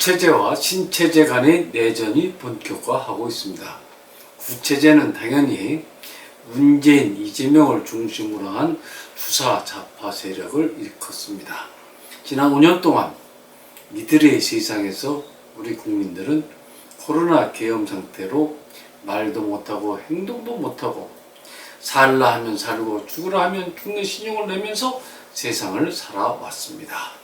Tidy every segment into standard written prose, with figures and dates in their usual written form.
구체제와 신체제 간의 내전이 본격화하고 있습니다. 구체제는 당연히 문재인, 이재명을 중심으로 한 주사 좌파 세력을 일컫습니다. 지난 5년 동안 이들의 세상에서 우리 국민들은 코로나 계엄 상태로 말도 못하고 행동도 못하고 살라 하면 살고 죽으라 하면 죽는 신용을 내면서 세상을 살아왔습니다.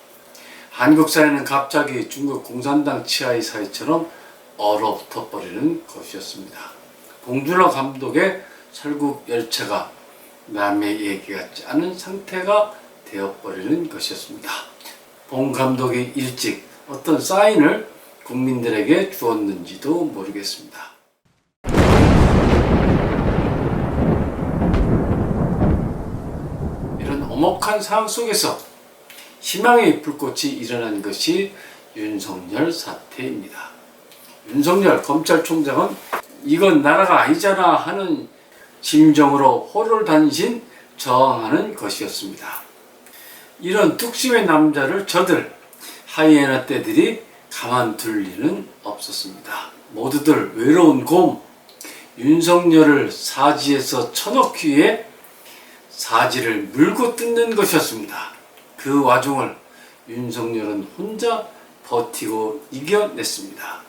한국 사회는 갑자기 중국 공산당 치하의 사회처럼 얼어붙어버리는 것이었습니다. 봉준호 감독의 설국 열차가 남의 얘기 같지 않은 상태가 되어버리는 것이었습니다. 봉 감독이 일찍 어떤 사인을 국민들에게 주었는지도 모르겠습니다. 이런 엄혹한 상황 속에서 희망의 불꽃이 일어난 것이 윤석열 사태입니다. 윤석열 검찰총장은 이건 나라가 아니잖아 하는 심정으로 호롤단신 저항하는 것이었습니다. 이런 뚝심의 남자를 저들 하이에나 떼들이 가만둘 리는 없었습니다. 모두들 외로운 곰 윤석열을 사지에서 쳐넣기 위해 사지를 물고 뜯는 것이었습니다. 그 와중을 윤석열은 혼자 버티고 이겨냈습니다.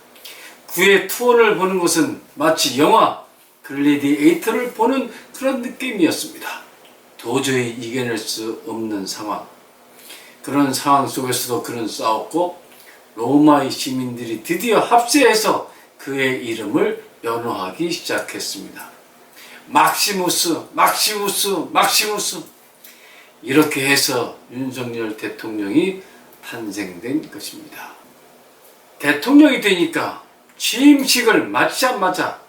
그의 투혼을 보는 것은 마치 영화 글래디에이터를 보는 그런 느낌이었습니다. 도저히 이겨낼 수 없는 상황. 그런 상황 속에서도 그는 싸웠고 로마의 시민들이 드디어 합세해서 그의 이름을 연호하기 시작했습니다. 막시무스, 막시무스, 막시무스. 이렇게 해서 윤석열 대통령이 탄생된 것입니다. 대통령이 되니까 취임식을 마치자마자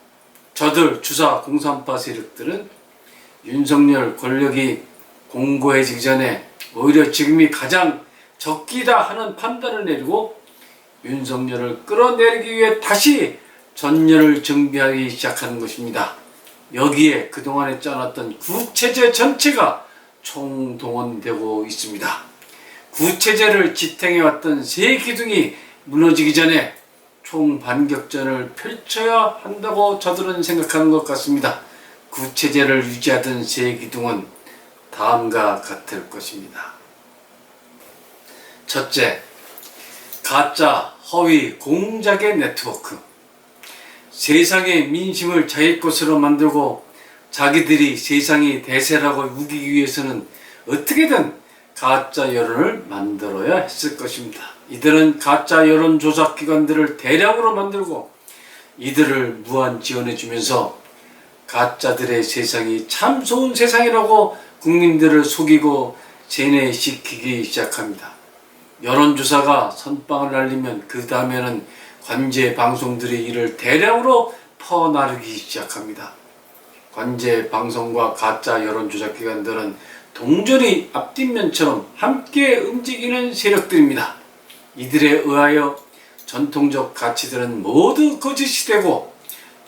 저들 주사 공산파 세력들은 윤석열 권력이 공고해지기 전에 오히려 지금이 가장 적기다 하는 판단을 내리고 윤석열을 끌어내리기 위해 다시 전열을 정비하기 시작하는 것입니다. 여기에 그동안에 짜놨던 구체제 전체가 총동원되고 있습니다. 구체제를 지탱해왔던 세 기둥이 무너지기 전에 총반격전을 펼쳐야 한다고 저들은 생각하는 것 같습니다. 구체제를 유지하던 세 기둥은 다음과 같을 것입니다. 첫째, 가짜, 허위, 공작의 네트워크. 세상의 민심을 자기 것으로 만들고 자기들이 세상이 대세라고 우기기 위해서는 어떻게든 가짜 여론을 만들어야 했을 것입니다. 이들은 가짜 여론 조작 기관들을 대량으로 만들고 이들을 무한 지원해주면서 가짜들의 세상이 참 좋은 세상이라고 국민들을 속이고 세뇌시키기 시작합니다. 여론조사가 선빵을 날리면 그 다음에는 관제 방송들이 이를 대량으로 퍼나르기 시작합니다. 관제 방송과 가짜 여론조작 기관들은 동전이 앞뒷면처럼 함께 움직이는 세력들입니다. 이들에 의하여 전통적 가치들은 모두 거짓이 되고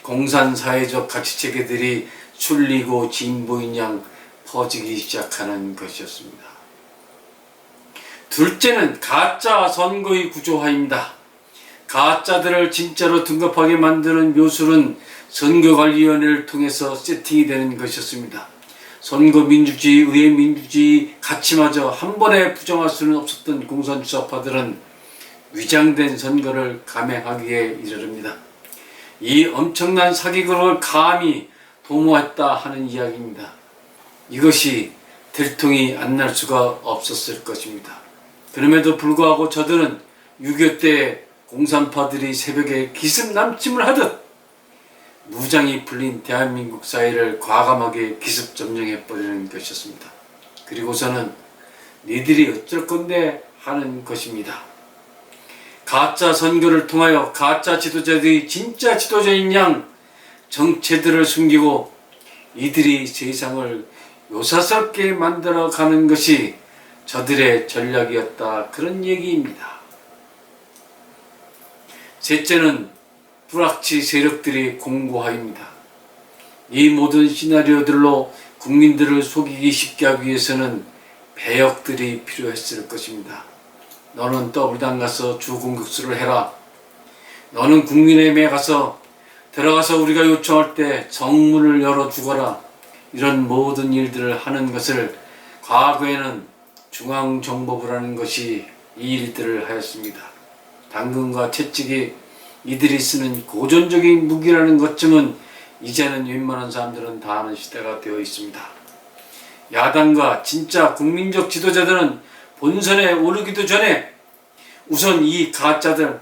공산사회적 가치체계들이 순리고 진보인 양 퍼지기 시작하는 것이었습니다. 둘째는 가짜 선거의 구조화입니다. 가짜들을 진짜로 등급하게 만드는 묘술은 선거관리위원회를 통해서 세팅이 되는 것이었습니다. 선거민주주의, 의회민주주의 가치마저 한 번에 부정할 수는 없었던 공산주사파들은 위장된 선거를 감행하기에 이르릅니다. 이 엄청난 사기극을 감히 도모했다 하는 이야기입니다. 이것이 들통이 안 날 수가 없었을 것입니다. 그럼에도 불구하고 저들은 6.25 때 공산파들이 새벽에 기습남침을 하듯 무장이 풀린 대한민국 사회를 과감하게 기습 점령해버리는 것이었습니다. 그리고서는 니들이 어쩔 건데 하는 것입니다. 가짜 선거를 통하여 가짜 지도자들이 진짜 지도자인 양 정체들을 숨기고 이들이 세상을 요사스럽게 만들어가는 것이 저들의 전략이었다, 그런 얘기입니다. 셋째는 불확치 세력들의 공고화입니다. 이 모든 시나리오들로 국민들을 속이기 쉽게 하기 위해서는 배역들이 필요했을 것입니다. 너는 더블당 가서 주공격수를 해라. 너는 국민의힘에 들어가서 우리가 요청할 때 정문을 열어주거라. 이런 모든 일들을 하는 것을 과거에는 중앙정보부라는 것이 이 일들을 하였습니다. 당근과 채찍이 이들이 쓰는 고전적인 무기라는 것쯤은 이제는 웬만한 사람들은 다 아는 시대가 되어 있습니다. 야당과 진짜 국민적 지도자들은 본선에 오르기도 전에 우선 이 가짜들,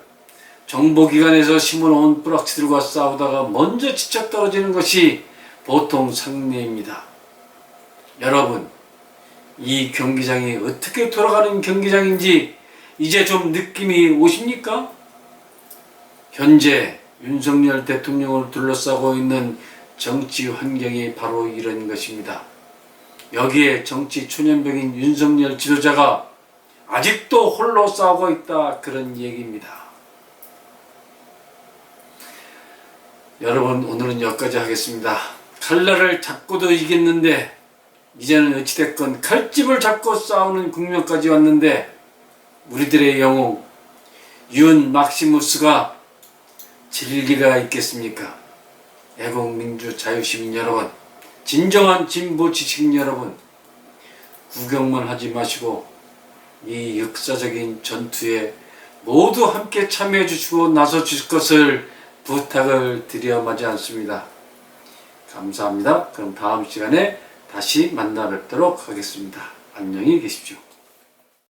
정보기관에서 심어놓은 뿌락치들과 싸우다가 먼저 지쳐 떨어지는 것이 보통 상례입니다. 여러분, 이 경기장이 어떻게 돌아가는 경기장인지 이제 좀 느낌이 오십니까? 현재 윤석열 대통령을 둘러싸고 있는 정치 환경이 바로 이런 것입니다. 여기에 정치 초년병인 윤석열 지도자가 아직도 홀로 싸우고 있다, 그런 얘기입니다. 여러분, 오늘은 여기까지 하겠습니다. 칼날을 잡고도 이겼는데 이제는 어찌됐건 칼집을 잡고 싸우는 국면까지 왔는데 우리들의 영웅 윤 막시무스가 질 리가 있겠습니까? 애국민주 자유시민 여러분, 진정한 진보 지식 여러분, 구경만 하지 마시고 이 역사적인 전투에 모두 함께 참여해 주시고 나서 주실 것을 부탁을 드려 마지 않습니다. 감사합니다. 그럼 다음 시간에 다시 만나 뵙도록 하겠습니다. 안녕히 계십시오.